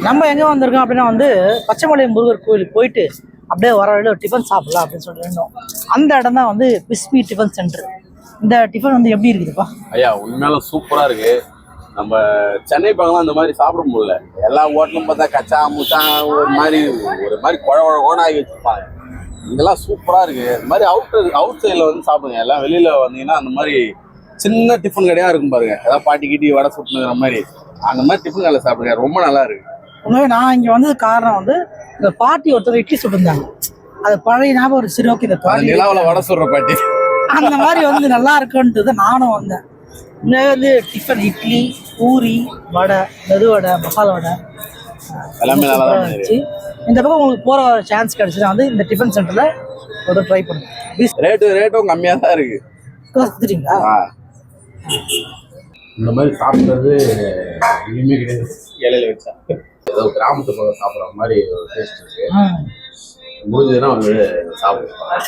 நம்ம எங்கே வந்திருக்கோம் அப்படின்னா வந்து பச்சைமலை முருகர் கோயிலுக்கு போயிட்டு அப்படியே வர வழியில் ஒரு டிஃபன் சாப்பிடலாம் அப்படின்னு சொல்லி இருந்தோம். அந்த இடம் தான் வந்து பிஸ்மி டிஃபன் சென்டர். இந்த டிஃபன் வந்து எப்படி இருக்குதுப்பா? ஐயா உண்மையாலும் சூப்பராக இருக்கு. நம்ம சென்னை பக்கம்லாம் இந்த மாதிரி சாப்பிட முடியல. எல்லா ஹோட்டலும் பார்த்தா கச்சா முச்சா ஒரு மாதிரி குழ ஆகி வச்சிருப்பாங்க. இதெல்லாம் சூப்பராக இருக்கு. இந்த மாதிரி அவுட் சைடில் வந்து சாப்பிடுங்க. எல்லாம் வெளியில வந்தீங்கன்னா அந்த மாதிரி சின்ன டிஃபன் கடையாக இருக்கும் பாருங்க. ஏதாவது பாட்டி கிட்டி வடை சுட்டுங்கிற மாதிரி அந்த மாதிரி டிஃபன் கடையில் சாப்பிடுங்க. ரொம்ப நல்லா இருக்கு. உண்மையே நான் இங்கே வந்தது காரணம் வந்து இந்த பாட்டி ஒருத்தர் இட்லி சுட்டுருந்தாங்க. அது பழைய ஞாபகம் ஒரு சரி ஓகே இந்த பாட்டி நிலாவில் வடை சுடுற பாட்டி அந்த மாதிரி வந்து நல்லா இருக்குன்றது நானும் வந்தேன். இன்னும் வந்து டிஃபன் இட்லி பூரி வடை மெதுவடை மசாலா வடை எல்லாமே நல்லா இருந்துச்சு. இந்த பக்கம் உங்களுக்கு போகிற சான்ஸ் கிடைச்சுன்னா வந்து இந்த டிஃபன் சென்டரில் ஒரு ட்ரை பண்ணுங்க. ரேட்டும் கம்மியாக தான் இருக்கு. கொடுத்துட்டீங்களா? இந்த மாதிரி சாப்பிட்றது எதுவுமே கிடையாது. இலையில வச்சா ஏதோ கிராமத்து பக்கம் சாப்பிட்ற மாதிரி ஒரு டேஸ்ட் இருக்கு. முடிஞ்சதுன்னா வந்து சாப்பிடுவோம்.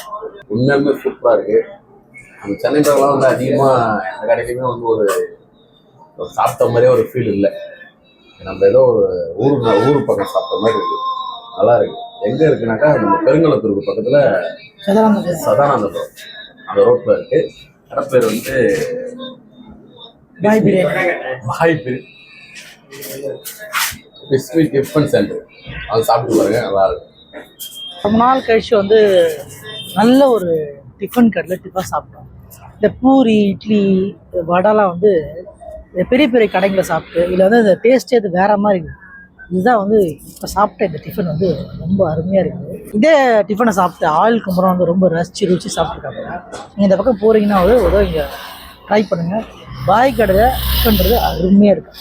உண்மையுமே சூப்பராக இருக்கு. நம்ம சென்னை பக்கம்லாம் வந்து அதிகமாக எந்த கடைக்குமே வந்து ஒரு சாப்பிட்ட மாதிரியே ஒரு ஃபீல் இல்லை. நம்ம ஏதோ ஒரு ஊர் பக்கம் சாப்பிட்ட மாதிரி இருக்கு. நல்லா இருக்கு. எங்கே இருக்குனாக்கா நம்ம பெருங்குளத்தூருக்கு பக்கத்தில் சதானந்தபுரம் அந்த ரோட்டில் இருக்கு. கடை பேர் வந்து பிஸ்மி டிஃபன் சென்டர். அது சாப்பிட்டு பாருங்க, நல்லா இருக்கும். ரொம்ப நாள் கழிச்சு வந்து நல்ல ஒரு டிஃபன் கடையில் டிஃபன் சாப்பிட்டோம். இந்த பூரி இட்லி வடைலாம் வந்து பெரிய பெரிய கடைகளை சாப்பிட்டு இதில் வந்து இந்த டேஸ்ட்டே அது வேற மாதிரி இருக்குது. இதுதான் வந்து இப்போ சாப்பிட்ட இந்த டிஃபன் வந்து ரொம்ப அருமையாக இருக்குது. இதே டிஃபனை சாப்பிட்டு ஆயில் கும்பரம் வந்து ரொம்ப ருச்சி சாப்பிட்ருக்காங்க. நீங்கள் இந்த பக்கம் போகிறீங்கன்னா ஒரு இங்கே ட்ரை பண்ணுங்கள். பாய் கடையில் டிஃபன்றது அருமையாக இருக்குது.